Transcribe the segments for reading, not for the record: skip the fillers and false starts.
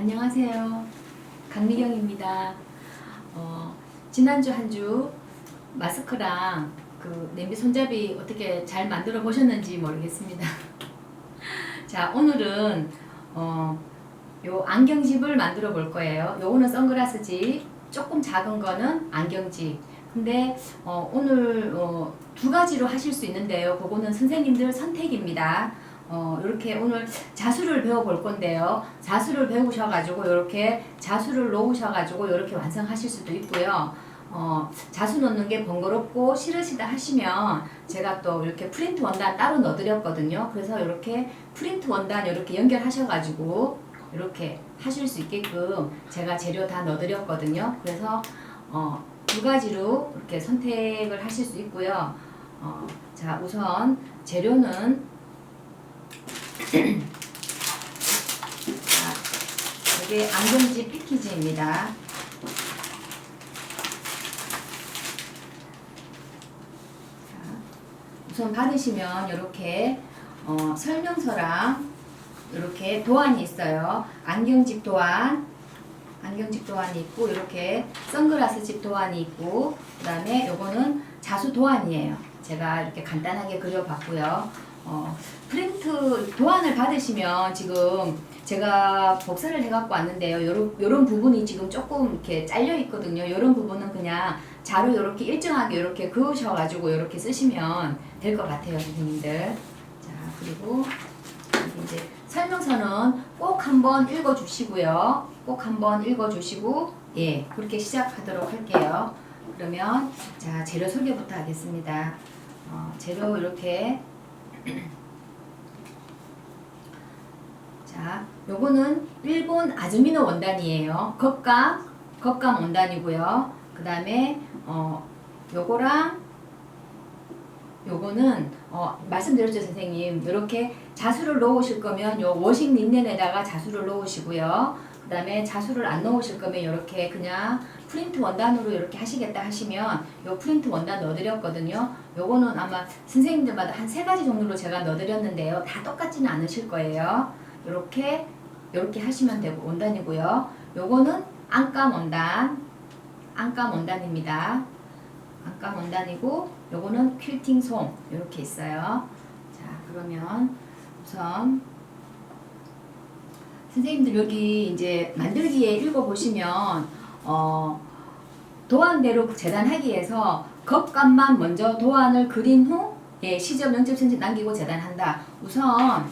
안녕하세요. 강미경입니다. 지난주 한 주 마스크랑 그 냄비 손잡이 어떻게 잘 만들어 보셨는지 모르겠습니다. 자, 오늘은 요 안경집을 만들어 볼 거예요. 요거는 선글라스 집, 조금 작은 거는 안경집. 근데 오늘 두 가지로 하실 수 있는데요. 그거는 선생님들 선택입니다. 이렇게 오늘 자수를 배워 볼 건데요. 자수를 배우셔가지고 이렇게 자수를 놓으셔가지고 이렇게 완성하실 수도 있고요. 자수 놓는 게 번거롭고 싫으시다 하시면 제가 또 이렇게 프린트 원단 따로 넣어드렸거든요. 그래서 이렇게 프린트 원단 이렇게 연결하셔가지고 이렇게 하실 수 있게끔 제가 재료 다 넣어드렸거든요. 그래서 두 가지로 이렇게 선택을 하실 수 있고요. 자, 우선 재료는 자, 이게 안경집 패키지입니다. 자, 우선 받으시면 이렇게 설명서랑 이렇게 도안이 있어요. 안경집 도안, 안경집 도안이 있고 이렇게 선글라스 집 도안이 있고 그 다음에 요거는 자수 도안이에요. 제가 이렇게 간단하게 그려봤고요. 프린트 도안을 받으시면 지금 제가 복사를 해갖고 왔는데요. 요런 부분이 지금 조금 이렇게 잘려 있거든요. 요런 부분은 그냥 자로 이렇게 일정하게 이렇게 그으셔가지고 이렇게 쓰시면 될 것 같아요, 선생님들. 자, 그리고 이제 설명서는 꼭 한번 읽어주시고요. 꼭 한번 읽어주시고, 예, 그렇게 시작하도록 할게요. 그러면 자, 재료 소개부터 하겠습니다. 재료 이렇게 자, 요거는 일본 아즈미노 원단이에요. 겉감 원단이고요. 그 다음에 요거랑 요거는 말씀드렸죠, 선생님. 이렇게 자수를 넣으실 거면 요 워싱 린넨에다가 자수를 넣으시고요. 그 다음에 자수를 안 넣으실 거면 이렇게 그냥 프린트 원단으로 이렇게 하시겠다 하시면 요 프린트 원단 넣어드렸거든요. 요거는 아마 선생님들마다 한 3가지 정도로 제가 넣어드렸는데요. 다 똑같지는 않으실 거예요. 요렇게 하시면 되고 원단이고요. 요거는 안감 원단입니다. 안감 원단이고 요거는 퀼팅 솜 이렇게 있어요. 자, 그러면 우선 선생님들 여기 이제 만들기에 읽어보시면 도안대로 재단하기 위해서 겉감만 먼저 도안을 그린 후 시접 0.cm 남기고 재단한다. 우선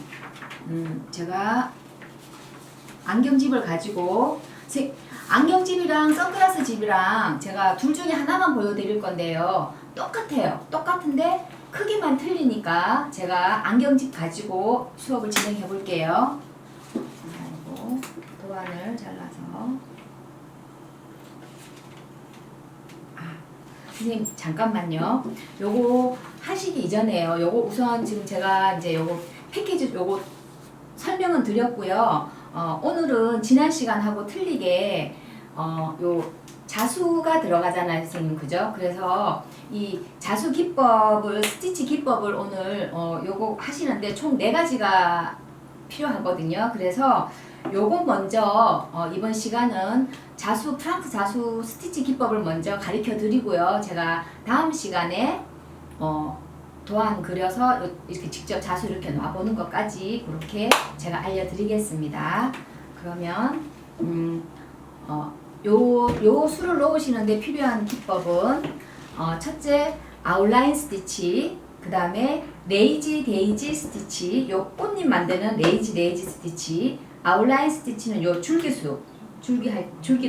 제가 안경집을 가지고 안경집이랑 선글라스 집이랑 제가 둘 중에 하나만 보여드릴 건데요. 똑같아요. 똑같은데 크기만 틀리니까 제가 안경집 가지고 수업을 진행해 볼게요. 그리고 도안을 잘라서 선생님 잠깐만요. 요거 하시기 이전에요. 요거 우선 지금 제가 이제 요거 패키지 요거 설명은 드렸고요. 오늘은 지난 시간하고 틀리게 요 자수가 들어가잖아요, 선생님. 그죠? 그래서 이 자수 기법을 스티치 기법을 오늘 요거 하시는데 총 4가지가 필요하거든요. 그래서 요거 먼저 이번 시간은 프랑스 자수 스티치 기법을 먼저 가르쳐 드리고요. 제가 다음 시간에 도안 그려서 이렇게 직접 자수 이렇게 놔보는 것까지 그렇게 제가 알려드리겠습니다. 그러면 요 수를 넣으시는데 필요한 기법은 첫째 아웃라인 스티치, 그 다음에 레이지 데이지 스티치, 요 꽃잎 만드는 레이지 데이지 스티치, 아웃라인 스티치는 요 줄기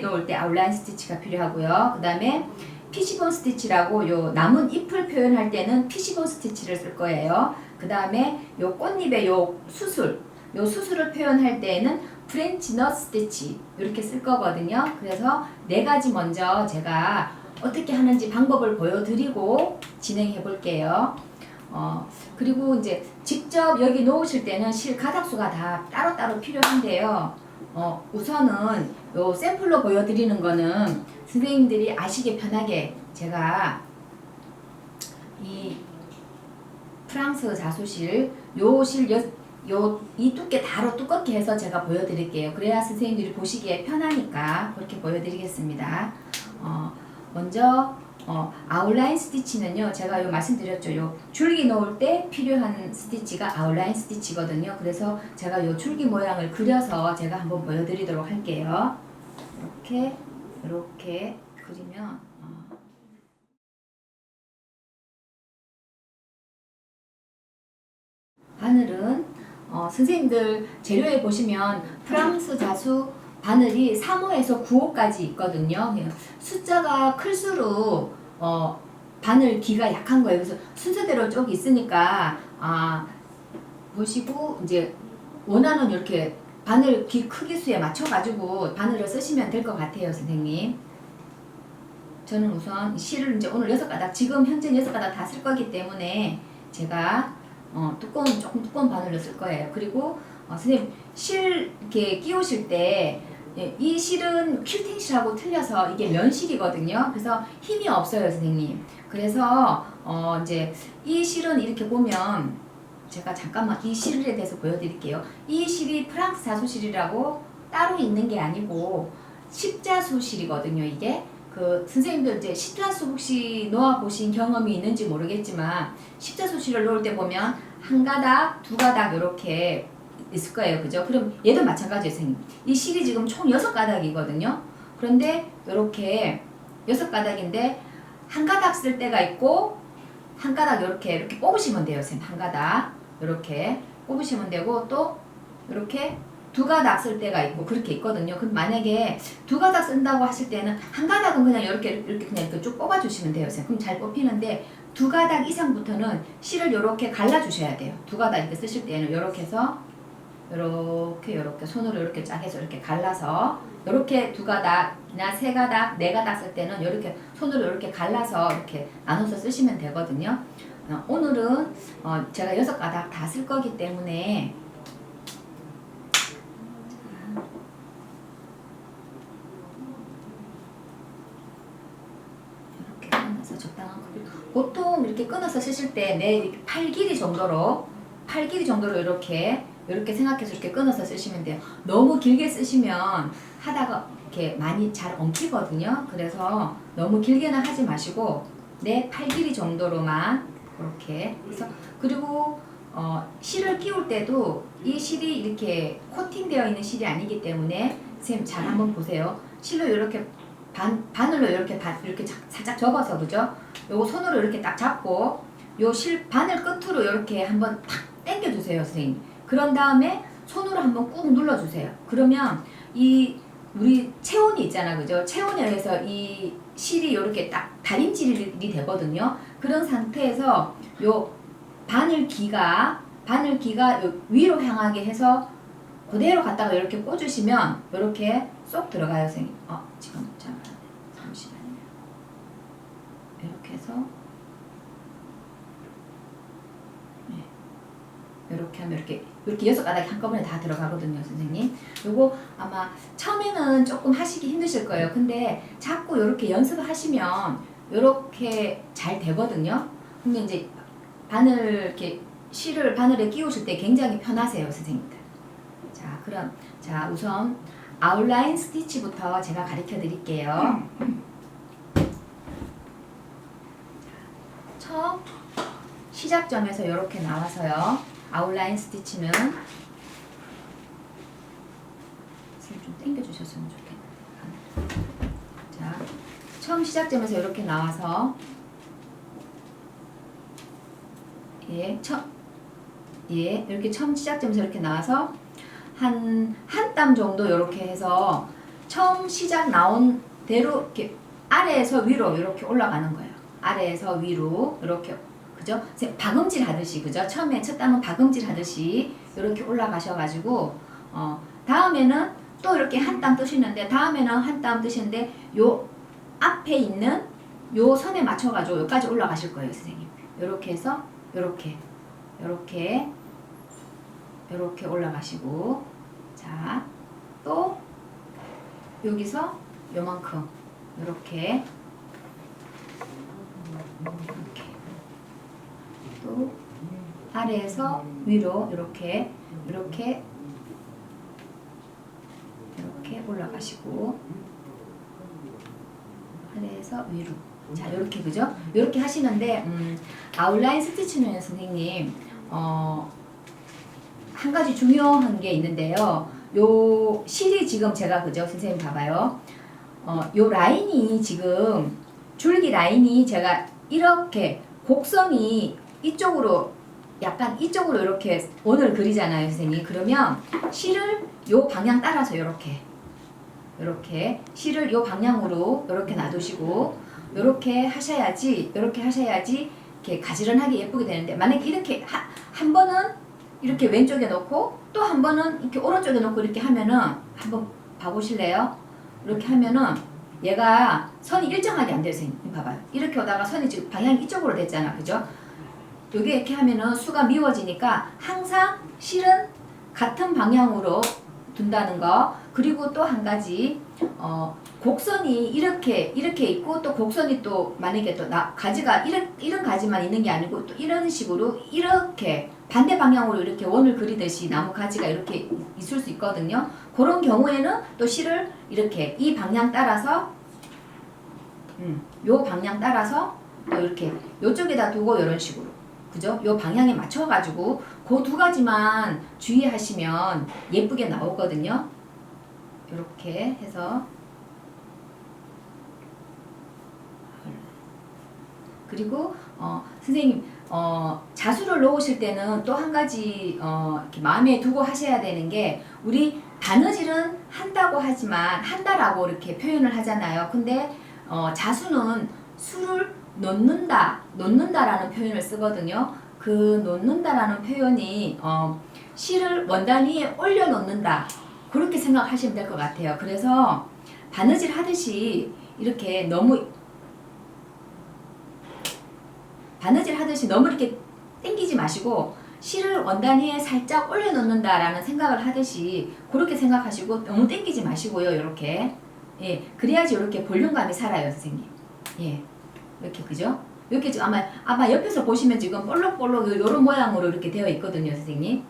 놓을 때 아웃라인 스티치가 필요하고요. 그 다음에 피시본 스티치라고 요 남은 잎을 표현할 때는 피시본 스티치를 쓸 거예요. 그 다음에 요 꽃잎의 요 수술을 표현할 때에는 프렌치 넛 스티치 이렇게 쓸 거거든요. 그래서 4가지 먼저 제가 어떻게 하는지 방법을 보여드리고 진행해 볼게요. 그리고 이제 직접 여기 놓으실 때는 실 가닥수가 다 따로따로 필요한데요. 우선은 요 샘플로 보여드리는 거는 선생님들이 아시기 편하게 제가 이 프랑스 자수실 요 실 이 두께 다로 두껍게 해서 제가 보여드릴게요. 그래야 선생님들이 보시기에 편하니까 그렇게 보여드리겠습니다. 먼저 아웃라인 스티치는요, 제가 말씀드렸죠. 요 줄기 놓을 때 필요한 스티치가 아웃라인 스티치거든요. 그래서 제가 요 줄기 모양을 그려서 제가 한번 보여드리도록 할게요. 이렇게 그리면 바늘은 선생님들 재료에 보시면 프랑스 자수 바늘이 3호에서 9호까지 있거든요. 숫자가 클수록 바늘 기가 약한 거예요. 그래서 순서대로 쭉 있으니까 보시고 이제 원하는 이렇게 바늘 기 크기 수에 맞춰가지고 바늘을 쓰시면 될 것 같아요, 선생님. 저는 우선 실을 이제 오늘 6가닥, 지금 현재 6가닥 다 쓸 거기 때문에 제가 조금 두꺼운 바늘로 쓸 거예요. 그리고 선생님 실 이렇게 끼우실 때 이 실은 퀼팅 실하고 틀려서 이게 면실이거든요. 그래서 힘이 없어요, 선생님. 그래서 이제 이 실은 이렇게 보면 제가 잠깐만 이 실에 대해서 보여드릴게요. 이 실이 프랑스 자수실이라고 따로 있는 게 아니고 십자수실이거든요. 이게 선생님들 이제 십자수 혹시 놓아보신 경험이 있는지 모르겠지만 십자수실을 놓을 때 보면 한 가닥, 두 가닥 이렇게 있을 거예요. 그죠? 그럼 얘도 마찬가지예요, 선생님. 이 실이 지금 총 6가닥이거든요. 그런데 이렇게 6가닥인데 한 가닥 쓸 때가 있고 한 가닥 이렇게 뽑으시면 돼요, 선생님. 한 가닥 이렇게 뽑으시면 되고 또 이렇게 두 가닥 쓸 때가 있고 그렇게 있거든요. 그럼 만약에 두 가닥 쓴다고 하실 때는 한 가닥은 그냥 이렇게 그냥 이렇게 쭉 뽑아주시면 돼요. 그럼 잘 뽑히는데 두 가닥 이상부터는 실을 이렇게 갈라주셔야 돼요. 두 가닥 이렇게 쓰실 때는 이렇게 해서 이렇게 손으로 이렇게 쫙 해서 이렇게 갈라서 이렇게 두 가닥이나 세 가닥, 네 가닥 쓸 때는 이렇게 손으로 이렇게 갈라서 이렇게 나눠서 쓰시면 되거든요. 오늘은 제가 6가닥 다 쓸 거기 때문에 적당한 크기. 보통 이렇게 끊어서 쓰실 때 내 팔 길이 정도로 이렇게 생각해서 이렇게 끊어서 쓰시면 돼요. 너무 길게 쓰시면 하다가 이렇게 많이 잘 엉키거든요. 그래서 너무 길게는 하지 마시고 내 팔 길이 정도로만 그렇게 해서 그리고 실을 끼울 때도 이 실이 이렇게 코팅되어 있는 실이 아니기 때문에 선생님 잘 한번 보세요. 실로 이렇게 바늘로 이렇게 살짝 접어서 그죠? 요거 손으로 이렇게 딱 잡고 요 실 바늘 끝으로 이렇게 한번 탁 당겨 주세요, 선생님. 그런 다음에 손으로 한번 꾹 눌러 주세요. 그러면 우리 체온이 있잖아, 그죠? 체온에 의해서 이 실이 이렇게 딱 다림질이 되거든요. 그런 상태에서 요 바늘기가 요 위로 향하게 해서 그대로 갖다가 이렇게 꽂으시면 이렇게 쏙 들어가요, 선생님. 지금 잠시만요. 이렇게 해서 이렇게 하면 이렇게 6가닥이 한꺼번에 다 들어가거든요, 선생님. 요거 아마 처음에는 조금 하시기 힘드실 거예요. 근데 자꾸 이렇게 연습을 하시면 이렇게 잘 되거든요. 근데 이제 실을 바늘에 끼우실 때 굉장히 편하세요, 선생님들. 그럼 우선 아웃라인 스티치부터 제가 가르쳐 드릴게요. 처음 시작점에서 이렇게 나와서요. 아웃라인 스티치는 좀 당겨 주셨으면 좋겠는데. 처음 시작점에서 이렇게 나와서 이렇게 처음 시작점에서 이렇게 나와서 한 땀 정도 이렇게 해서 처음 시작 나온 대로 이렇게 아래에서 위로 이렇게 올라가는 거예요. 아래에서 위로 이렇게, 그죠? 박음질 하듯이, 그죠? 처음에 첫 땀은 박음질 하듯이 이렇게 올라가셔가지고 다음에는 또 이렇게 한 땀 뜨시는데 다음에는 한 땀 뜨시는데 요 앞에 있는 요 선에 맞춰가지고 여기까지 올라가실 거예요, 선생님. 이렇게 해서 이렇게 올라가시고 또 여기서 요만큼 이렇게 또 아래에서 위로 이렇게 이렇게 올라가시고 아래에서 위로. 자, 이렇게 그죠? 이렇게 하시는데 아웃라인 스티치는 선생님 한 가지 중요한 게 있는데요. 요 실이 지금 제가 그죠? 선생님 봐봐요. 요 라인이 지금 줄기 라인이 제가 이렇게 곡선이 이쪽으로 약간 이쪽으로 이렇게 원을 그리잖아요, 선생님. 그러면 실을 요 방향 따라서 이렇게 실을 요 방향으로 이렇게 놔두시고 이렇게 하셔야지 이렇게 가지런하게 예쁘게 되는데, 만약에 이렇게 한 번은 이렇게 왼쪽에 놓고 또 한 번은 이렇게 오른쪽에 놓고 이렇게 하면은 한번 봐보실래요? 이렇게 하면은 얘가 선이 일정하게 안 돼요, 선생님. 봐봐요. 이렇게 오다가 선이 지금 방향이 이쪽으로 됐잖아, 그죠? 요게 이렇게 하면은 수가 미워지니까 항상 실은 같은 방향으로 둔다는 거. 그리고 또 한 가지 곡선이 이렇게 있고 또 곡선이 또 만약에 또 가지가 이런 가지만 있는 게 아니고 또 이런 식으로 이렇게 반대 방향으로 이렇게 원을 그리듯이 나무 가지가 이렇게 있을 수 있거든요. 그런 경우에는 또 실을 이렇게 이 방향 따라서 요 방향 따라서 또 이렇게 요쪽에다 두고 이런 식으로, 그죠? 요 방향에 맞춰 가지고 그 두 가지만 주의하시면 예쁘게 나오거든요. 이렇게 해서. 그리고 선생님 자수를 놓으실 때는 또 한 가지 이렇게 마음에 두고 하셔야 되는 게, 우리 바느질은 한다고 하지만 한다라고 이렇게 표현을 하잖아요. 근데 자수는 수를 놓는다라는 표현을 쓰거든요. 그 놓는다라는 표현이 실을 원단 위에 올려놓는다, 그렇게 생각하시면 될 것 같아요. 그래서 바느질 하듯이 이렇게 너무 이렇게 당기지 마시고 실을 원단 위에 살짝 올려놓는다라는 생각을 하듯이 그렇게 생각하시고 너무 당기지 마시고요. 이렇게 그래야지 이렇게 볼륨감이 살아요, 선생님. 이렇게, 그죠? 이렇게 지금 아마 옆에서 보시면 지금 볼록볼록 이런 모양으로 이렇게 되어 있거든요, 선생님.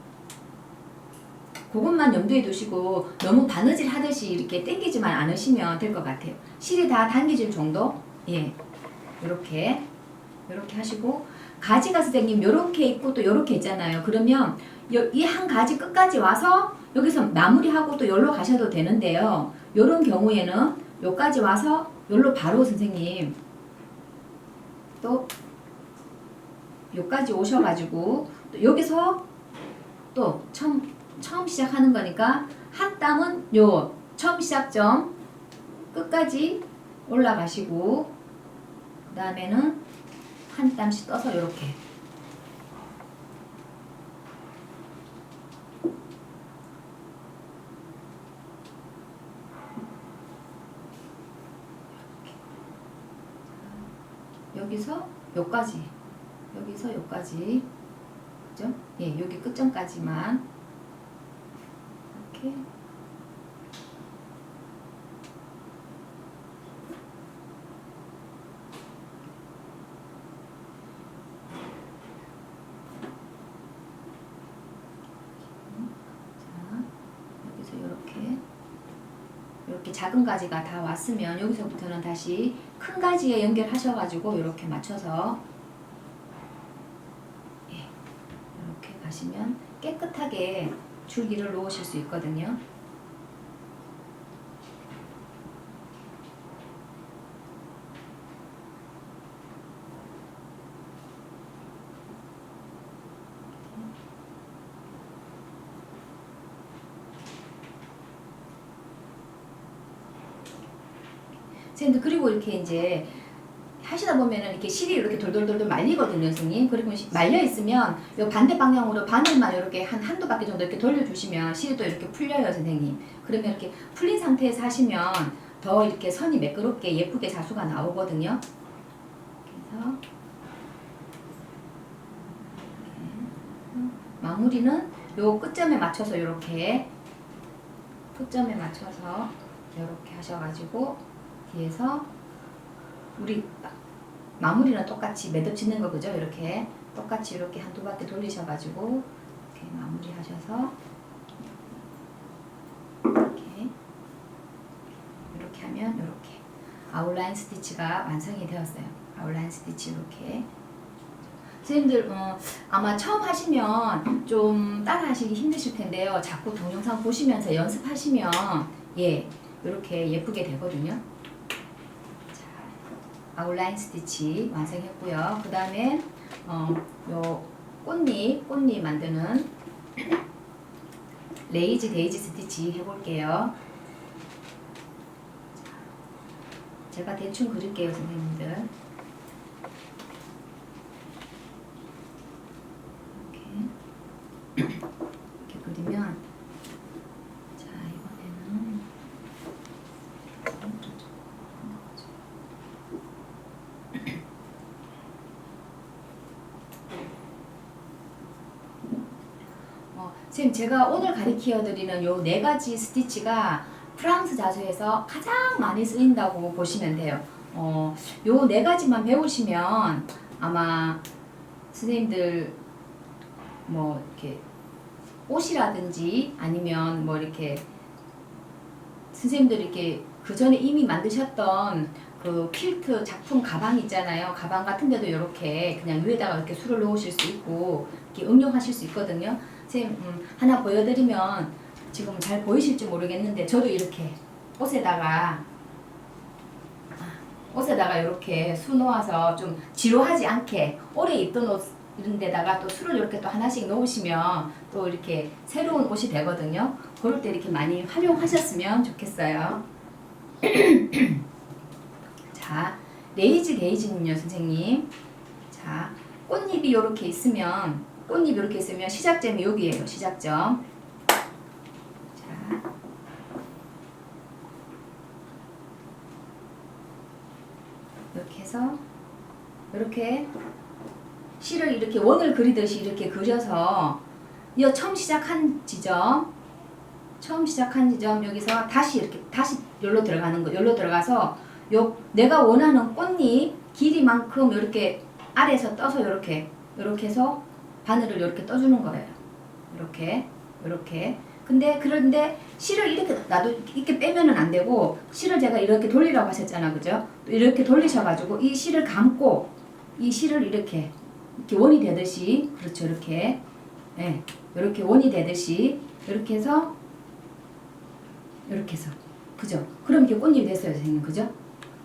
그것만 염두에 두시고 너무 바느질 하듯이 이렇게 당기지만 않으시면 될 것 같아요. 실이 다 당겨질 정도. 이렇게 하시고, 가지가 선생님 요렇게 있고 또 요렇게 있잖아요. 그러면 이 한 가지 끝까지 와서 여기서 마무리하고 또 여기로 가셔도 되는데요. 요런 경우에는 여기까지 와서 여기로 바로 선생님 또 여기까지 오셔가지고 또 여기서 또 처음 시작하는 거니까 한 땀은 요 처음 시작점 끝까지 올라가시고, 그 다음에는 한 땀씩 떠서 요렇게 여기서 요까지, 그죠? 여기 끝점까지만 이렇게 이렇게 작은 가지가 다 왔으면 여기서부터는 다시 큰 가지에 연결하셔가지고 이렇게 맞춰서 이렇게 가시면 깨끗하게 줄기를 놓으실 수 있거든요. 그리고 이렇게 이제 하시다 보면은 이렇게 실이 이렇게 돌돌돌돌 말리거든요, 선생님. 그리고 말려 있으면 요 반대 방향으로 바늘만 이렇게 한두 바퀴 정도 이렇게 돌려주시면 실이 또 이렇게 풀려요, 선생님. 그러면 이렇게 풀린 상태에서 하시면 더 이렇게 선이 매끄럽게 예쁘게 자수가 나오거든요. 그래서 마무리는 요 끝점에 맞춰서 이렇게 하셔가지고 뒤에서 우리 마무리는 똑같이 매듭 짓는 거, 그죠? 이렇게 똑같이 이렇게 한두 바퀴 돌리셔가지고 이렇게 마무리 하셔서 아웃라인 스티치가 완성이 되었어요. 아웃라인 스티치 이렇게. 선생님들 아마 처음 하시면 좀 따라 하시기 힘드실 텐데요. 자꾸 동영상 보시면서 연습하시면 이렇게 예쁘게 되거든요. 자, 아웃라인 스티치 완성했고요. 그 다음에 요 꽃잎 만드는 레이지 데이지 스티치 해볼게요. 제가 대충 그릴게요, 선생님들. 이렇게 그리면, 자, 이번에는 선생님, 제가 오늘 가르쳐 드리는 요 4가지 스티치가 프랑스 자수에서 가장 많이 쓰인다고 보시면 돼요. 요 4가지만 배우시면 아마 선생님들 뭐 이렇게 옷이라든지 아니면 뭐 이렇게 선생님들이 이렇게 그 전에 이미 만드셨던 그 퀼트 작품 가방 있잖아요. 가방 같은 데도 이렇게 그냥 위에다가 이렇게 술을 넣으실 수 있고 이렇게 응용하실 수 있거든요. 선생님 하나 보여드리면 지금 잘 보이실지 모르겠는데 저도 이렇게 옷에다가 이렇게 수 놓아서 좀 지루하지 않게 오래 입던 옷 이런 데다가 또 술을 이렇게 또 하나씩 넣으시면 또 이렇게 새로운 옷이 되거든요. 그럴 때 이렇게 많이 활용하셨으면 좋겠어요. 자, 레이지 데이지는요, 선생님. 자, 꽃잎이 이렇게 있으면 시작점이 여기에요. 시작점. 자, 이렇게 해서 이렇게 실을 이렇게 원을 그리듯이 이렇게 그려서 이 처음 시작한 지점 여기서 다시 여기로 들어가는 거. 여기로 들어가서 내가 원하는 꽃잎 길이만큼 이렇게 아래에서 떠서 이렇게 해서 바늘을 이렇게 떠주는 거예요. 이렇게. 그런데 실을 이렇게 빼면은 안 되고, 실을 제가 이렇게 돌리라고 하셨잖아, 그죠? 이렇게 돌리셔가지고 이 실을 감고 이 실을 이렇게 원이 되듯이, 그렇죠, 이렇게. 이렇게 원이 되듯이 이렇게 해서 그죠? 그럼 이렇게 꽃잎이 됐어요, 선생님, 그죠?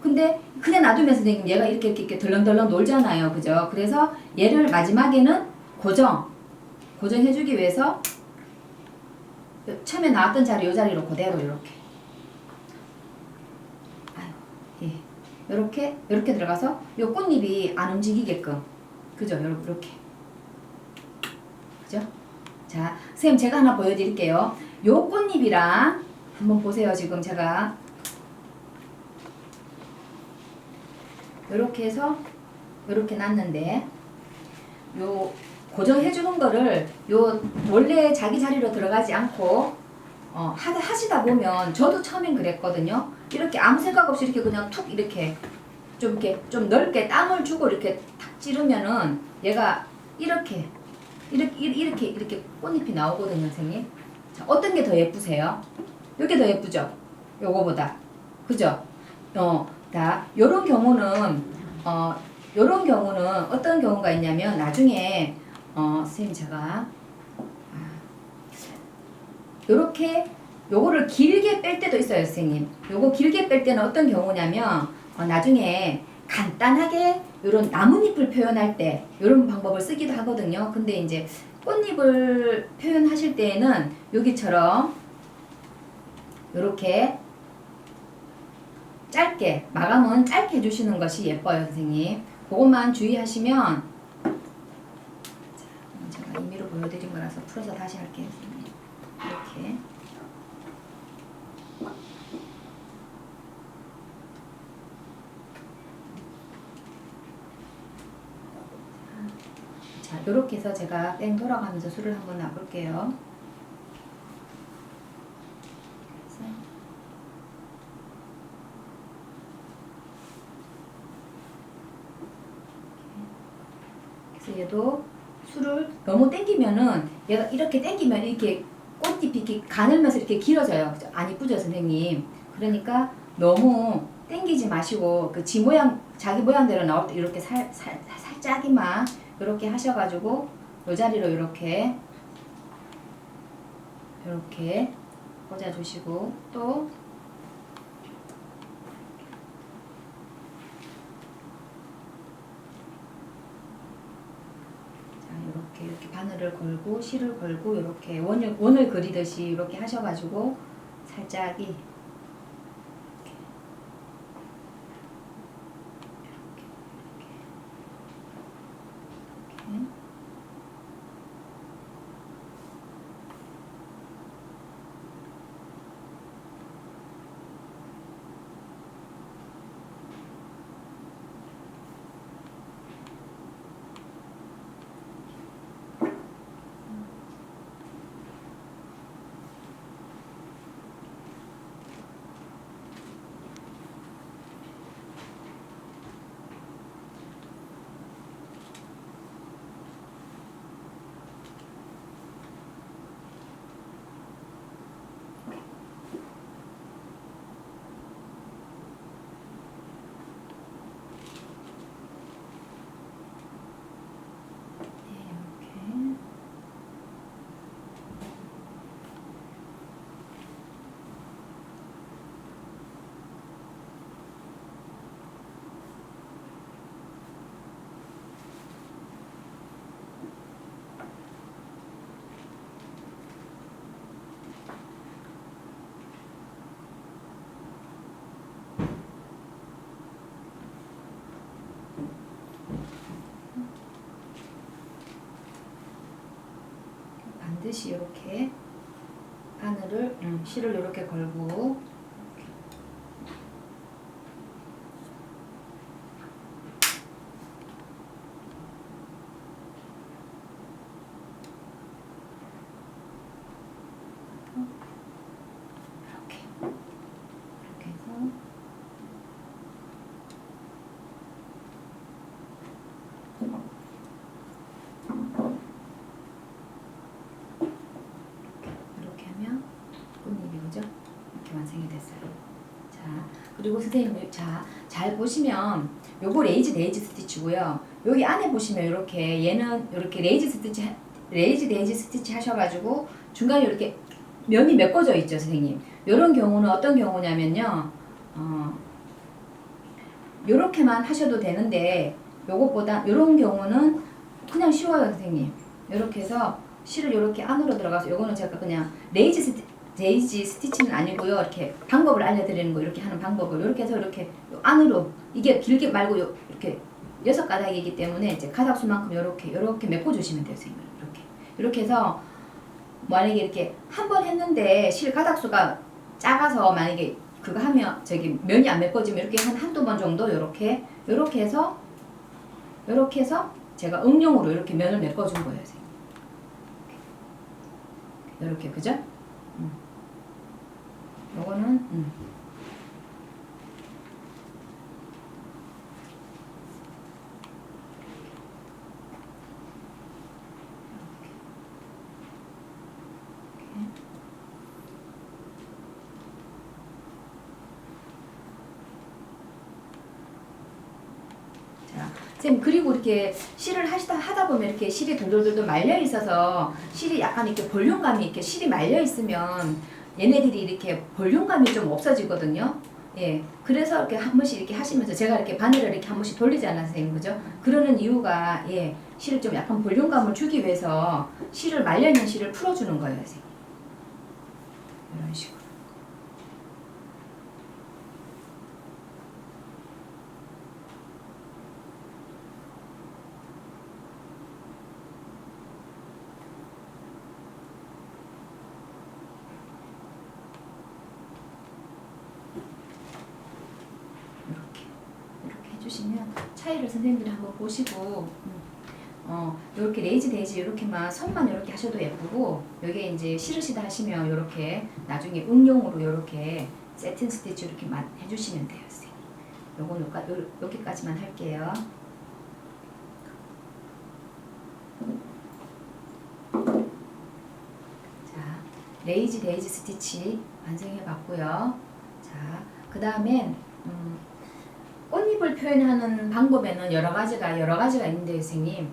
근데 그냥 놔두면 선생님 얘가 이렇게 덜렁덜렁 놀잖아요, 그죠? 그래서 얘를 마지막에는 고정해주기 위해서 처음에 나왔던 자리, 이 자리로 그대로 이렇게. 이렇게 들어가서 이 꽃잎이 안 움직이게끔, 그죠? 이렇게. 그죠? 자, 선생님 제가 하나 보여드릴게요. 이 꽃잎이랑 한번 보세요. 지금 제가 이렇게 해서 이렇게 놨는데, 요 고정해주는 거를 원래 자기 자리로 들어가지 않고 하시다 보면, 저도 처음엔 그랬거든요. 이렇게 아무 생각 없이 이렇게 그냥 툭 이렇게 좀 넓게 땀을 주고 이렇게 탁 찌르면은 얘가 이렇게 꽃잎이 나오거든요, 선생님. 자, 어떤 게 더 예쁘세요? 이게 더 예쁘죠? 요거보다. 그죠? 자, 요런 경우는 어떤 경우가 있냐면, 나중에 선생님 제가 요거를 길게 뺄 때도 있어요, 선생님. 요거 길게 뺄 때는 어떤 경우냐면, 나중에 간단하게 요런 나뭇잎을 표현할 때 요런 방법을 쓰기도 하거든요. 근데 이제 꽃잎을 표현하실 때에는 여기처럼 요렇게 짧게, 마감은 짧게 해주시는 것이 예뻐요, 선생님. 그것만 주의하시면. 자, 제가 임의로 보여드린 거라서 풀어서 다시 할게요, 선생님. 이렇게. 자, 이렇게 해서 제가 땡 돌아가면서 술을 한번 놔볼게요. 그래서 얘도 술을 너무 땡기면은, 얘가 이렇게 땡기면 이렇게 꽃잎이 이렇게 가늘면서 이렇게 길어져요. 그죠? 안 이쁘죠, 선생님? 그러니까 너무 당기지 마시고 그 지 모양 자기 모양대로 나올 때 이렇게 살짝이만 이렇게 하셔가지고 이 자리로 이렇게 꽂아주시고 또 이렇게 바늘을 걸고 실을 걸고 이렇게 원을 그리듯이 이렇게 하셔가지고 살짝이 반드시 이렇게 바늘을 실을 이렇게 걸고 이렇게 해서 이렇게 하면 꽃잎이 그죠? 이렇게 완성이 됐어요. 자, 그리고 선생님 잘 보시면 요거 레이지 스티치고요. 여기 안에 보시면 이렇게 얘는 이렇게 레이지 데이지 스티치 하셔가지고 중간에 이렇게 면이 메꿔져 있죠, 선생님. 요런 경우는 어떤 경우냐면요. 요렇게만 하셔도 되는데 요것보다 요런 경우는 그냥 쉬워요, 선생님. 요렇게 해서 실을 요렇게 안으로 들어가서 요거는 제가 그냥 데이지 스티치는 아니고요. 이렇게 방법을 알려드리는 거 이렇게 하는 방법을 요렇게 해서 이렇게 안으로 이게 길게 말고 이렇게 6가닥이기 때문에 이제 가닥수만큼 요렇게 메꿔주시면 돼요, 선생님. 이렇게 해서 만약에 이렇게 한 번 했는데 실 가닥수가 작아서 만약에 그거 하면 저기 면이 안 메꿔지면 이렇게 한두 번 정도 요렇게 해서 제가 응용으로 이렇게 면을 메꿔준 거예요, 선생님. 이렇게 그죠? 요거는 선생님, 그리고 이렇게 실을 하다 보면 이렇게 실이 돌돌돌 말려 있어서 실이 약간 이렇게 볼륨감이 이렇게 실이 말려 있으면 얘네들이 이렇게 볼륨감이 좀 없어지거든요. 예, 그래서 이렇게 한 번씩 이렇게 하시면서 제가 이렇게 바늘을 이렇게 한 번씩 돌리잖아요, 선생님, 그죠? 그러는 이유가 실을 좀 약간 볼륨감을 주기 위해서 실을 말려 있는 실을 풀어주는 거예요, 선생님. 이런 식으로. 해주시면 차이를 선생님들이 한번 보시고 이렇게 레이지 데이지 이렇게만 선만 이렇게 하셔도 예쁘고 여기에 이제 실으시다 하시면 이렇게 나중에 응용으로 이렇게 세틴 스티치 이렇게 해주시면 돼요, 선생님. 요거는 여기까지만 할게요. 자, 레이지 데이지 스티치 완성해 봤고요. 자, 그 다음엔 꽃잎을 표현하는 방법에는 여러 가지가 있는데 선생님,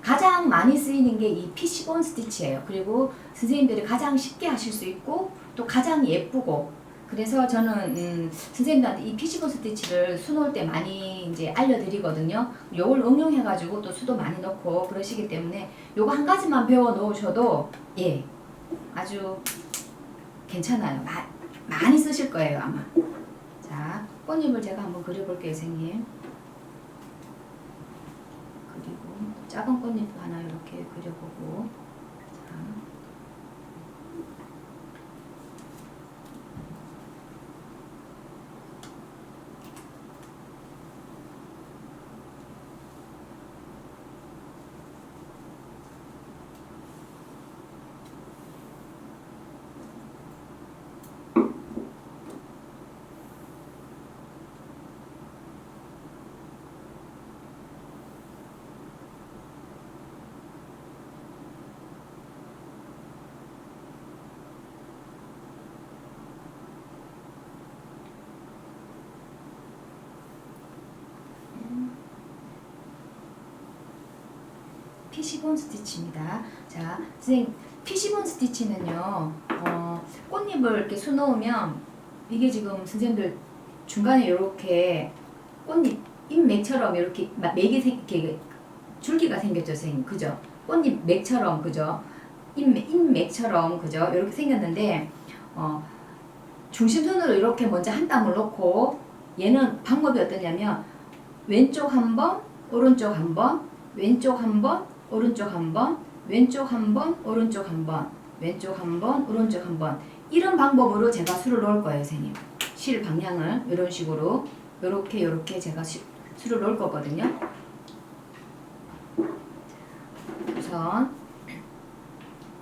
가장 많이 쓰이는 게 이 피시본 스티치예요. 그리고 선생님들이 가장 쉽게 하실 수 있고 또 가장 예쁘고, 그래서 저는 선생님들한테 이 피시본 스티치를 수놓을 때 많이 이제 알려드리거든요. 요걸 응용해가지고 또 수도 많이 넣고 그러시기 때문에 요거 한 가지만 배워 놓으셔도 예 아주 괜찮아요. 많이 쓰실 거예요 아마. 자, 꽃잎을 제가 한번 그려볼게요 선생님. 그리고 작은 꽃잎도 하나 이렇게 그려보고. 자. 피시본 스티치입니다. 자, 선생님, 피시본 스티치는요, 꽃잎을 이렇게 수놓으면 이게 지금 선생님들 중간에 이렇게 꽃잎 잎맥처럼 이렇게 이렇게 줄기가 생겼죠, 선생님, 그죠? 꽃잎 맥처럼, 그죠? 잎맥처럼, 그죠? 이렇게 생겼는데 중심선으로 이렇게 먼저 한 땀을 놓고, 얘는 방법이 어떠냐면 왼쪽 한 번, 오른쪽 한 번, 왼쪽 한 번, 오른쪽 한 번, 왼쪽 한 번, 오른쪽 한 번, 왼쪽 한 번, 오른쪽 한 번, 이런 방법으로 제가 수를 놓을 거예요, 선생님. 실 방향을 이런 식으로 요렇게 제가 수를 놓을 거거든요. 우선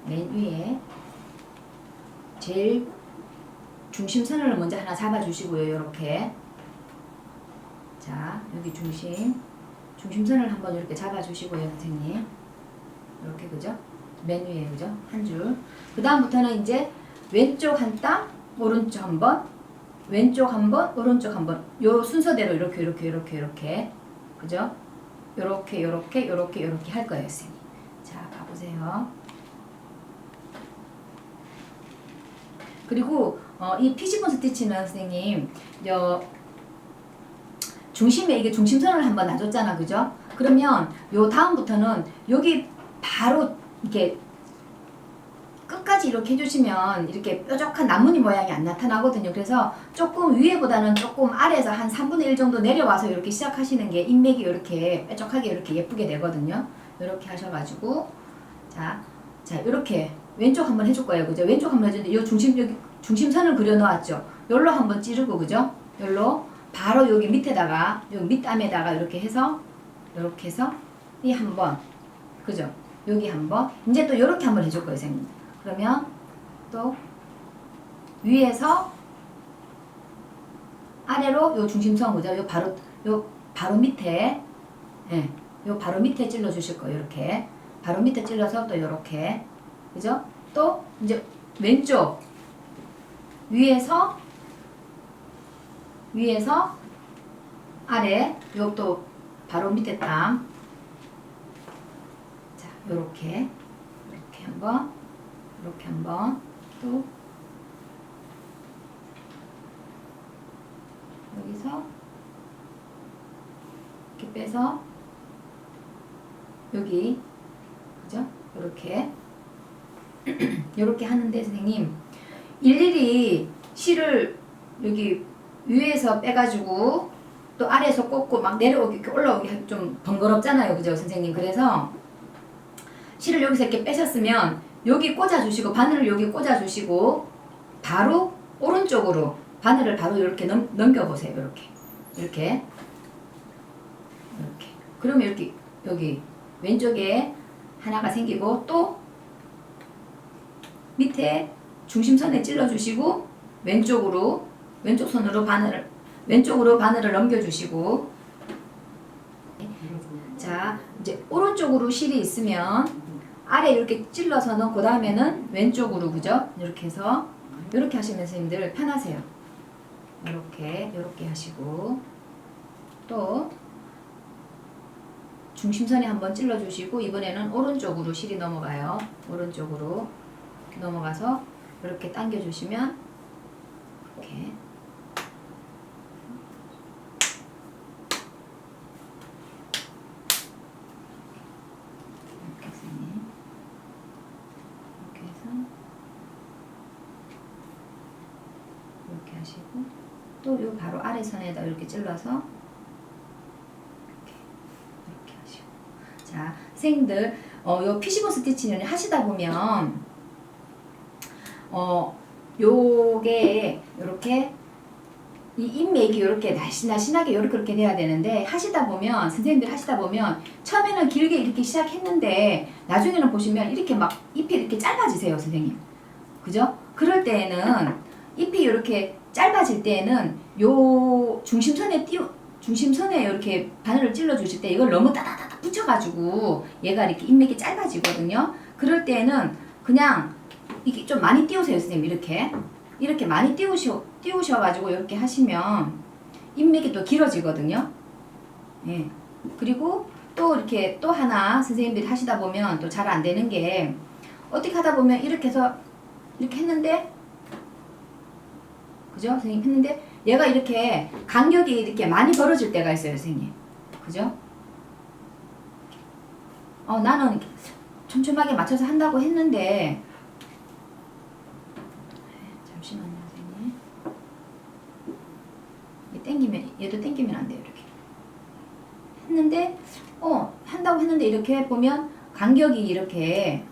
맨 위에 제일 중심선을 먼저 하나 잡아주시고요. 요렇게. 자, 여기 중심선을 한번 이렇게 잡아주시고요, 선생님. 이렇게, 그죠? 맨 위에, 그죠? 한 줄. 그 다음부터는 이제 왼쪽 한 땀, 오른쪽 한 번, 왼쪽 한 번, 오른쪽 한 번. 요 순서대로 이렇게, 그죠? 요렇게 할 거예요, 선생님. 자, 가보세요. 그리고 이 피지본 스티치는 선생님, 중심에 이게 중심선을 한번 놔줬잖아, 그죠? 그러면 요 다음부터는 여기 바로 이렇게 끝까지 이렇게 해주시면 이렇게 뾰족한 나뭇잎 모양이 안 나타나거든요. 그래서 조금 위에보다는 조금 아래에서 한 3분의 1 정도 내려와서 이렇게 시작하시는 게 잎맥이 이렇게 뾰족하게 이렇게 예쁘게 되거든요. 이렇게 하셔가지고 자 이렇게 왼쪽 한번 해줄 거예요, 그죠? 왼쪽 한번 해주는데 요 여기 중심선을 그려 놓았죠. 요로 한번 찌르고, 그죠? 요로 바로 여기 밑에다가 여기 밑담에다가 이렇게 해서 이 한 번, 그죠? 여기 한 번, 이제 또 요렇게 한번 해줄 거예요, 선생님. 그러면 또 위에서 아래로 요 중심선, 그죠? 요 바로 밑에, 예, 요 바로 밑에 찔러 주실 거예요. 이렇게 바로 밑에 찔러서 또 요렇게, 그죠? 또 이제 왼쪽 위에서 아래 요 또 바로 밑에 땀, 자 요렇게 한번, 이렇게 한번, 또 여기서 이렇게 빼서 여기, 그죠? 요렇게 요렇게 하는데 선생님 일일이 실을 여기 위에서 빼가지고 또 아래에서 꽂고 막 내려오기 이렇게 올라오기 좀 번거롭잖아요, 그죠 선생님? 그래서 실을 여기서 이렇게 빼셨으면 여기 꽂아주시고 바늘을 여기 꽂아주시고 바로 오른쪽으로 바늘을 바로 이렇게 넘겨보세요. 이렇게 그러면 이렇게 여기 왼쪽에 하나가 생기고 또 밑에 중심선에 찔러주시고 왼쪽 손으로 바늘을 넘겨주시고, 자 이제 오른쪽으로 실이 있으면 아래 이렇게 찔러서 넣고 다음에는 왼쪽으로, 그죠? 이렇게 해서 이렇게 하시면 선생님들 편하세요. 이렇게 하시고 또 중심선에 한번 찔러주시고 이번에는 오른쪽으로 실이 넘어가요. 오른쪽으로 넘어가서 이렇게 당겨주시면 이렇게 선생님 이렇게 해서 이렇게 하시고 또 요 바로 아래 선에다 이렇게 찔러서 이렇게 하시고 자 선생님들 요 피시본 스티치는 하시다 보면 요게 요렇게 이 인맥이 이렇게 날씬하게 이렇게 돼야 되는데 하시다 보면 선생님들 하시다 보면 처음에는 길게 이렇게 시작했는데 나중에는 보시면 이렇게 막 잎이 이렇게 짧아지세요 선생님. 그죠? 그럴 때에는 잎이 이렇게 짧아질 때에는 요 중심선에 이렇게 바늘을 찔러 주실 때 이걸 너무 따다다다 붙여가지고 얘가 이렇게 인맥이 짧아지거든요. 그럴 때에는 그냥 이게 좀 많이 띄우세요 선생님. 이렇게 많이 띄우셔가지고 이렇게 하시면 인맥이 또 길어지거든요. 예. 그리고 또 이렇게 또 하나 선생님들이 하시다 보면 또 잘 안 되는 게 어떻게 하다 보면 이렇게 해서 이렇게 했는데 그죠? 선생님 했는데 얘가 이렇게 간격이 이렇게 많이 벌어질 때가 있어요 선생님. 그죠? 나는 촘촘하게 맞춰서 한다고 했는데 잠시만요 선생님. 얘도 땡기면 안 돼요. 이렇게 했는데 한다고 했는데 이렇게 보면 간격이 이렇게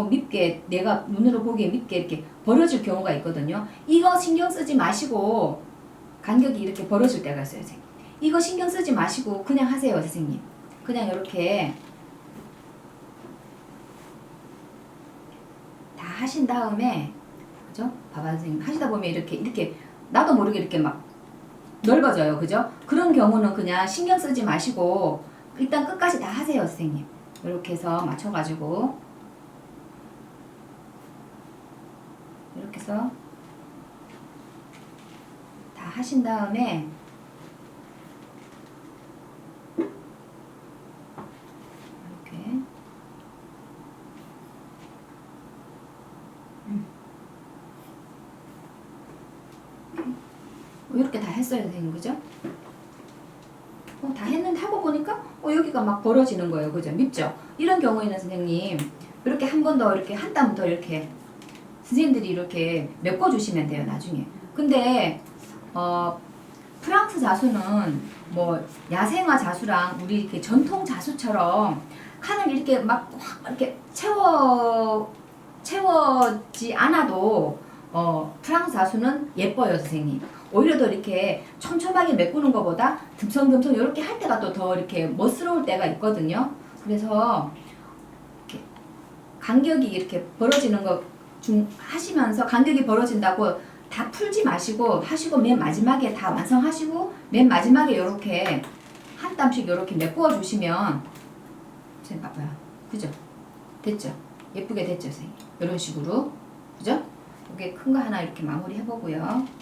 밉게 내가 눈으로 보기에 밉게 이렇게 벌어질 경우가 있거든요. 이거 신경 쓰지 마시고 간격이 이렇게 벌어질 때가 있어요 선생님. 이거 신경 쓰지 마시고 그냥 하세요 선생님. 그냥 이렇게 다 하신 다음에 그죠? 봐봐 선생님 하시다 보면 이렇게 나도 모르게 이렇게 막 넓어져요. 그죠? 그런 경우는 그냥 신경 쓰지 마시고 일단 끝까지 다 하세요 선생님. 이렇게 해서 맞춰가지고 이렇게 해서 다 하신 다음에 이렇게 이렇게 다 했어요 선생님. 그죠? 다 했는데 하고 보니까 여기가 막 벌어지는 거예요. 그죠? 밉죠? 이런 경우에는 선생님 이렇게 한 번 더 이렇게 한 땀 더 이렇게 선생님들이 이렇게 메꿔주시면 돼요 나중에. 근데 프랑스 자수는 뭐 야생화 자수랑 우리 이렇게 전통 자수처럼 칸을 이렇게 막 이렇게 채워지 않아도 프랑스 자수는 예뻐요 선생님. 오히려 더 이렇게 촘촘하게 메꾸는 것보다 듬성듬성 이렇게 할 때가 또 더 이렇게 멋스러울 때가 있거든요. 그래서 이렇게 간격이 이렇게 벌어지는 거 하시면서 간격이 벌어진다고 다 풀지 마시고 하시고 맨 마지막에 다 완성하시고 맨 마지막에 이렇게 한 땀씩 이렇게 메꾸어 주시면 선생님 봐봐요. 그죠? 됐죠? 예쁘게 됐죠 선생님? 이런 식으로 그죠? 이게 큰 거 하나 이렇게 마무리 해보고요.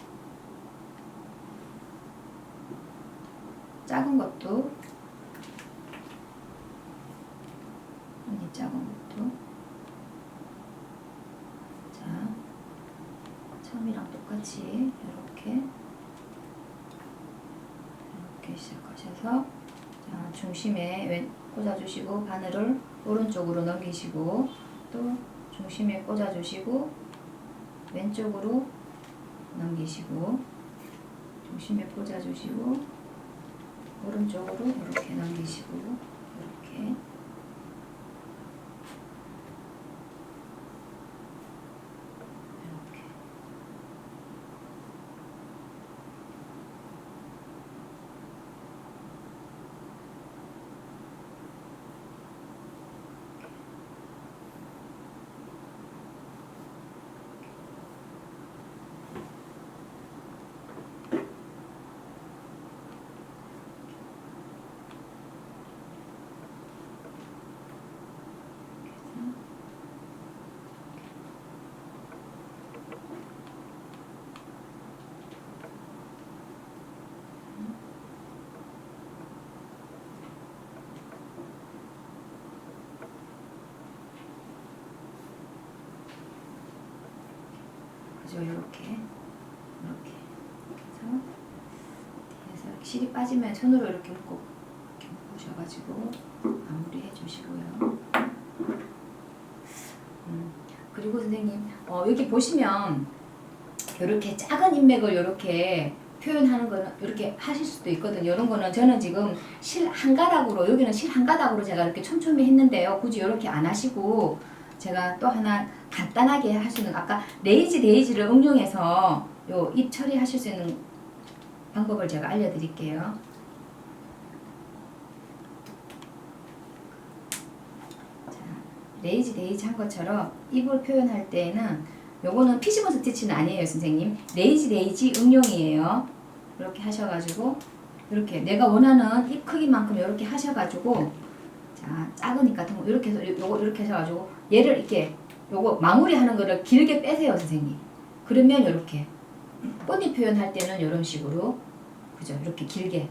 작은 것도 이 작은 것도 자 처음이랑 똑같이 이렇게 시작하셔서 자 중심에 꽂아주시고 바늘을 오른쪽으로 넘기시고 또 중심에 꽂아주시고 왼쪽으로 넘기시고 중심에 꽂아주시고 오른쪽으로 이렇게 넘기시고 이렇게 그죠? 이렇게 해서 실이 빠지면 손으로 이렇게 묶고 보셔가지고 마무리해 주시고요. 그리고 선생님 여기 보시면 이렇게 작은 인맥을 이렇게 표현하는 거는 이렇게 하실 수도 있거든요. 이런 거는 저는 지금 실 한 가닥으로, 여기는 실 한 가닥으로 제가 이렇게 촘촘히 했는데요. 굳이 이렇게 안 하시고 제가 또 하나 간단하게 할 수 있는, 아까 레이지 데이지를 응용해서 요 입 처리하실 수 있는 방법을 제가 알려드릴게요. 자, 레이지 데이지 한 것처럼 입을 표현할 때는 요거는 피시본 스티치는 아니에요, 선생님. 레이지 데이지 응용이에요. 이렇게 하셔가지고 이렇게 내가 원하는 입 크기만큼 이렇게 하셔가지고, 자, 작으니까 이렇게 해서 요거 이렇게 하셔가지고 얘를 이렇게 요거 마무리하는 거를 길게 빼세요, 선생님. 그러면 이렇게 꽃잎 표현할 때는 이런 식으로, 그죠? 이렇게 길게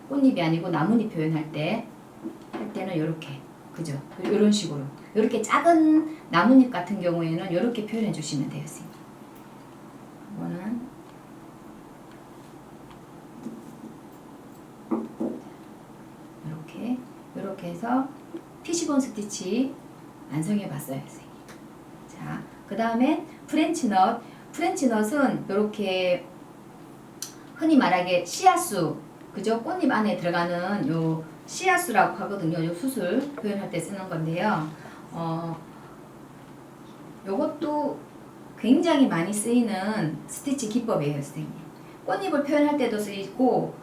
꽃잎이 아니고 나뭇잎 표현할 때는 이렇게, 그죠? 이런 식으로 이렇게 작은 나뭇잎 같은 경우에는 이렇게 표현해 주시면 돼요, 선생님. 이거는 이렇게 해서 피시본 스티치 완성해 봤어요, 선생님. 자, 그 다음에 프렌치넛. 프렌치넛은 이렇게 흔히 말하게 씨앗수, 그죠? 꽃잎 안에 들어가는 요 씨앗수라고 하거든요. 요 수술 표현할 때 쓰는 건데요. 요것도 굉장히 많이 쓰이는 스티치 기법이에요, 선생님. 꽃잎을 표현할 때도 쓰이고,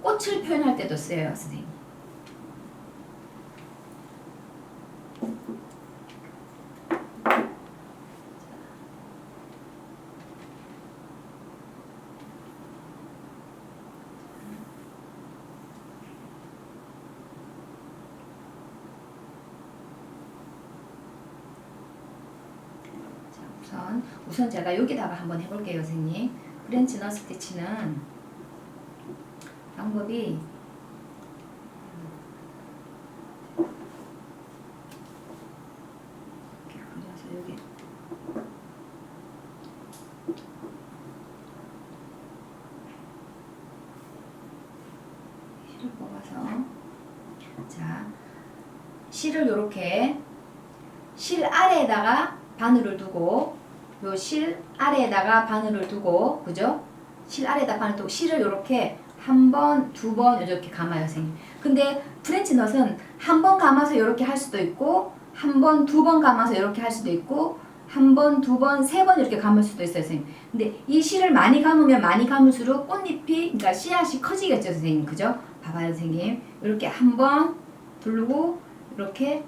꽃을 표현할 때도 쓰여요, 선생님. 우선 제가 여기다가 한번 해볼게요, 선생님. 프렌치넛 스티치는 방법이 이렇게 그려서 여기 실을 뽑아서, 자, 실을 요렇게 실 아래에다가 바늘을 두고, 요 실 아래에다가 바늘을 두고, 그죠? 실 아래에다 바늘 두고 실을 요렇게 한 번, 두 번 이렇게 감아요, 선생님. 근데 프렌치넛은 한 번 감아서 이렇게 할 수도 있고, 한 번, 두 번 감아서 이렇게 할 수도 있고, 한 번, 두 번, 세 번 이렇게 감을 수도 있어요, 선생님. 근데 이 실을 많이 감으면 많이 감을수록 꽃잎이, 그러니까 씨앗이 커지겠죠, 선생님. 그죠? 봐봐요, 선생님. 이렇게 한 번 두르고, 이렇게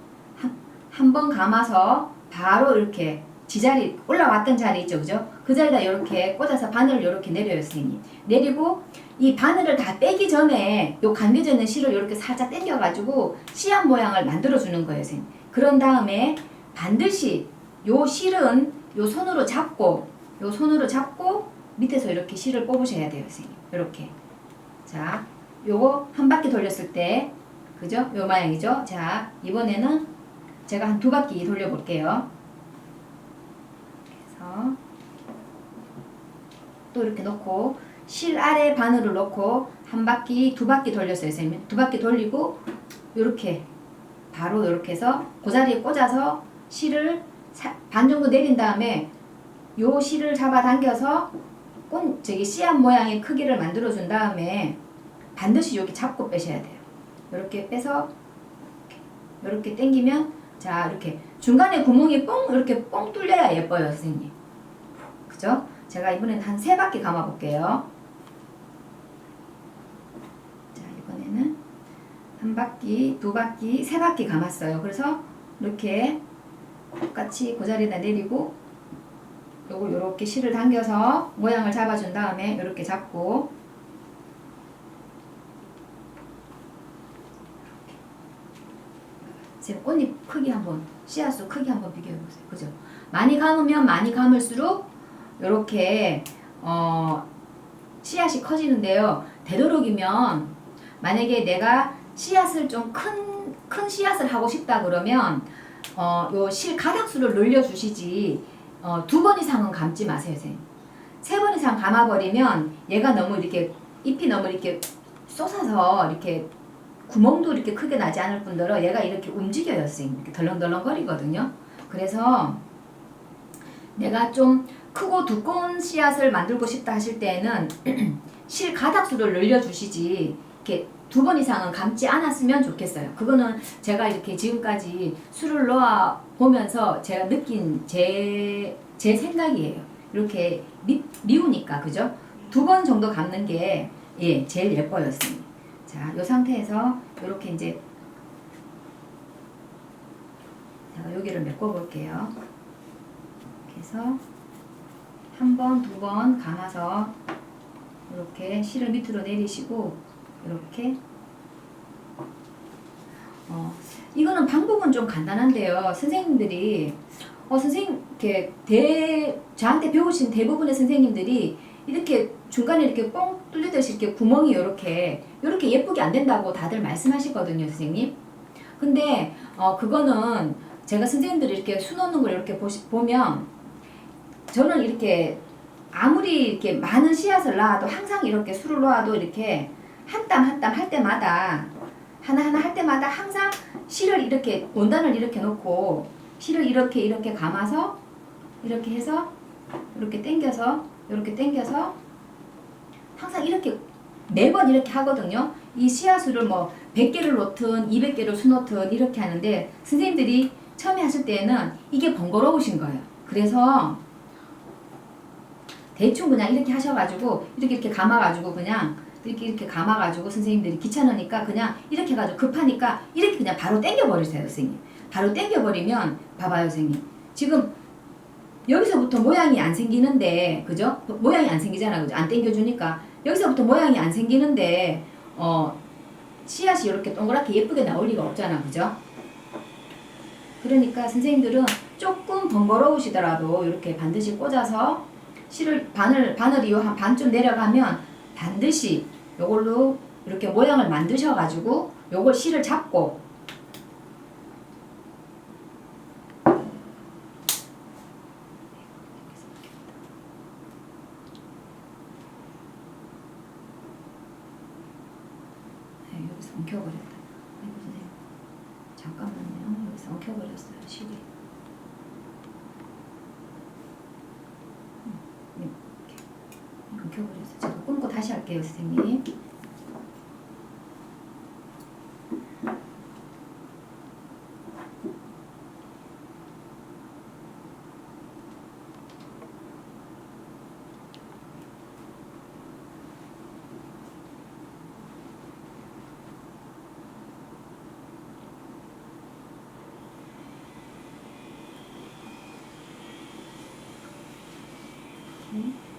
한 번 감아서 바로 이렇게 지자리 올라왔던 자리 있죠, 그죠? 그 자리에다 이렇게 꽂아서 바늘을 이렇게 내려요, 선생님. 내리고 이 바늘을 다 빼기 전에 요 감겨져 있는 실을 이렇게 살짝 당겨가지고 씨앗 모양을 만들어 주는 거예요, 선생님. 그런 다음에 반드시 요 실은 요 손으로 잡고 밑에서 이렇게 실을 뽑으셔야 돼요, 선생님. 이렇게. 자, 요거 한 바퀴 돌렸을 때, 그죠? 요 모양이죠? 자, 이번에는 제가 한 두 바퀴 돌려볼게요. 또 이렇게 놓고 실 아래 바늘을 놓고 한 바퀴, 두 바퀴 돌렸어요, 선생님. 두 바퀴 돌리고 요렇게 바로 요렇게 해서 그 자리에 꽂아서 실을 반 정도 내린 다음에 요 실을 잡아당겨서 씨앗 모양의 크기를 만들어 준 다음에 반드시 여기 잡고 빼셔야 돼요. 요렇게 빼서 요렇게 당기면, 자, 이렇게 중간에 구멍이 이렇게 뻥 뚫려야 예뻐요, 선생님. 그죠? 제가 이번에는 한 세 바퀴 감아 볼게요. 자, 이번에는 한 바퀴, 두 바퀴, 세 바퀴 감았어요. 그래서 이렇게 똑같이 그 자리에다 내리고 요걸 요렇게 실을 당겨서 모양을 잡아준 다음에 요렇게 잡고 지금 꽃잎 크기 한번, 씨앗수 크기 한번 비교해 보세요. 그죠? 많이 감으면 많이 감을수록 요렇게 씨앗이 커지는데요. 되도록이면 만약에 내가 씨앗을 좀 큰 씨앗을 하고 싶다 그러면 요 실 가닥수를 늘려 주시지, 두 번 이상은 감지 마세요, 선생님. 세 번 이상 감아버리면 얘가 너무 이렇게 잎이 너무 이렇게 솟아서 이렇게 구멍도 이렇게 크게 나지 않을 뿐더러 얘가 이렇게 움직여요, 선생님. 이렇게 덜렁덜렁거리거든요. 그래서 내가 좀 크고 두꺼운 씨앗을 만들고 싶다 하실 때는 실 가닥수를 늘려주시지 이렇게 두 번 이상은 감지 않았으면 좋겠어요. 그거는 제가 이렇게 지금까지 수를 놓아 보면서 제가 느낀 제 생각이에요. 이렇게 미우니까, 그죠? 두 번 정도 감는 게 예, 제일 예뻐요, 선생님. 자, 이 상태에서 이렇게 이제 제가 여기를 메꿔 볼게요. 그래서 한 번, 두 번 감아서 이렇게 실을 밑으로 내리시고 이렇게 이거는 방법은 좀 간단한데요. 선생님들이 선생님 이렇게 저한테 배우신 대부분의 선생님들이 이렇게 중간에 이렇게 뻥 뚫리듯이 이렇게 구멍이 이렇게 예쁘게 안 된다고 다들 말씀하시거든요, 선생님. 근데 그거는 제가 선생님들이 이렇게 수놓는 걸 이렇게 보면 저는 이렇게 아무리 이렇게 많은 씨앗을 낳아도 항상 이렇게 수를 놓아도 이렇게 한 땀 한 땀 할 때마다 하나하나 할 때마다 항상 실을 이렇게 원단을 이렇게 놓고 실을 이렇게 감아서 이렇게 해서 이렇게 당겨서 이렇게 당겨서 항상 이렇게 매번 이렇게 하거든요. 이 씨앗수를 뭐 100개를 놓든 200개를 수놓든 이렇게 하는데 선생님들이 처음에 하실 때는 이게 번거로우신 거예요. 그래서 대충 그냥 이렇게 하셔가지고 이렇게 감아가지고 그냥 이렇게 감아가지고 선생님들이 귀찮으니까 그냥 이렇게 해가지고 급하니까 이렇게 그냥 바로 당겨버리세요, 선생님. 바로 당겨버리면 봐봐요, 선생님. 지금 여기서부터 모양이 안 생기는데, 그죠? 모양이 안 생기잖아, 그죠? 안 당겨주니까 여기서부터 모양이 안 생기는데 씨앗이 이렇게 동그랗게 예쁘게 나올 리가 없잖아, 그죠? 그러니까 선생님들은 조금 번거로우시더라도 이렇게 반드시 꽂아서 실을 바늘이 한 반쯤 내려가면 반드시 요걸로 이렇게 모양을 만드셔가지고 요걸 실을 잡고 여기서 엉켜버렸다. 아이고 선생님 잠깐만요. 여기서 엉켜버렸어요, 실이. 이렇게 엉켜버렸어요. 제가 끊고 다시 할게요, 선생님.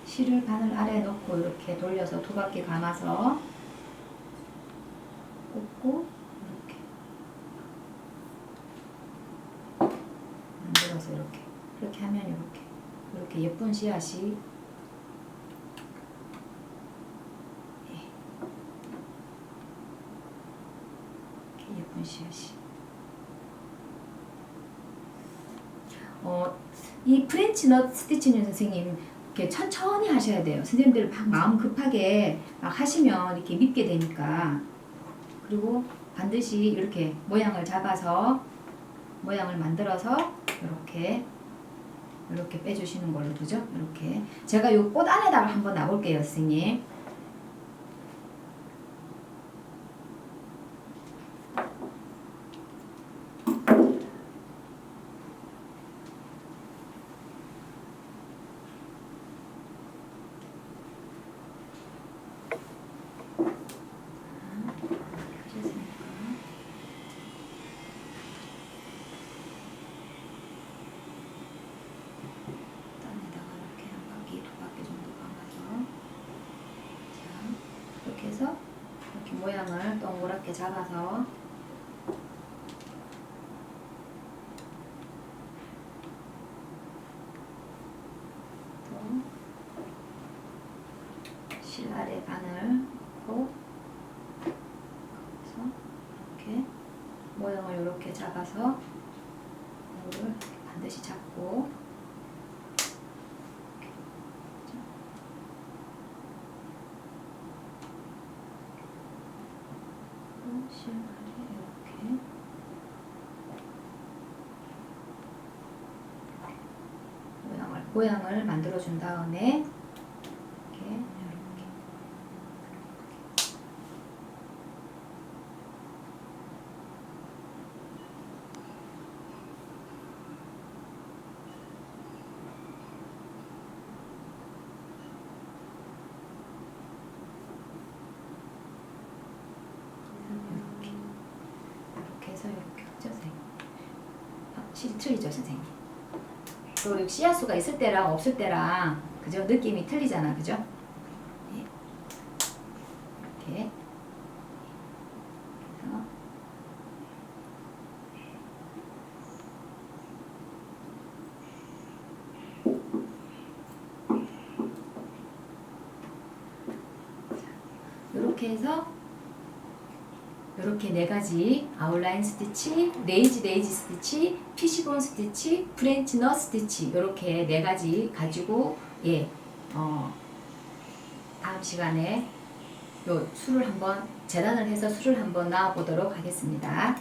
실을 바늘 아래에 놓고 이렇게 돌려서 두 바퀴 감아서 꽂고 이렇게 만들어서 이렇게 하면 이렇게 예쁜 씨앗이 이렇게 예쁜 씨앗이 이 프렌치 넛 스티치는 선생님 이렇게 천천히 하셔야 돼요. 선생님들 막 마음 급하게 막 하시면 이렇게 밉게 되니까. 그리고 반드시 이렇게 모양을 잡아서 모양을 만들어서 이렇게 빼주시는 걸로, 그죠? 이렇게 제가 요 꽃 안에다가 한번 놔볼게요, 선생님. 해서 이렇게 모양을 동그랗게 잡아서 또 실 아래 바늘 넣고 이렇게 모양을 이렇게 잡아서 이거를 반드시 잡고 이렇게 모양을 만들어 준 다음에 이렇게 이렇게 해서 이렇게 했죠, 선생님. 확실히 틀리죠, 선생님. 또 씨앗수가 있을 때랑 없을 때랑 그죠? 느낌이 틀리잖아, 그죠? 예. 이렇게 해서 이렇게 해서 이렇게 네 가지 아웃라인 스티치, 레이지 스티치, 피시본 스티치, 프렌치 넛 스티치 이렇게 네 가지 가지고 다음 시간에 요 수를 한번 재단을 해서 수를 한번 나와 보도록 하겠습니다.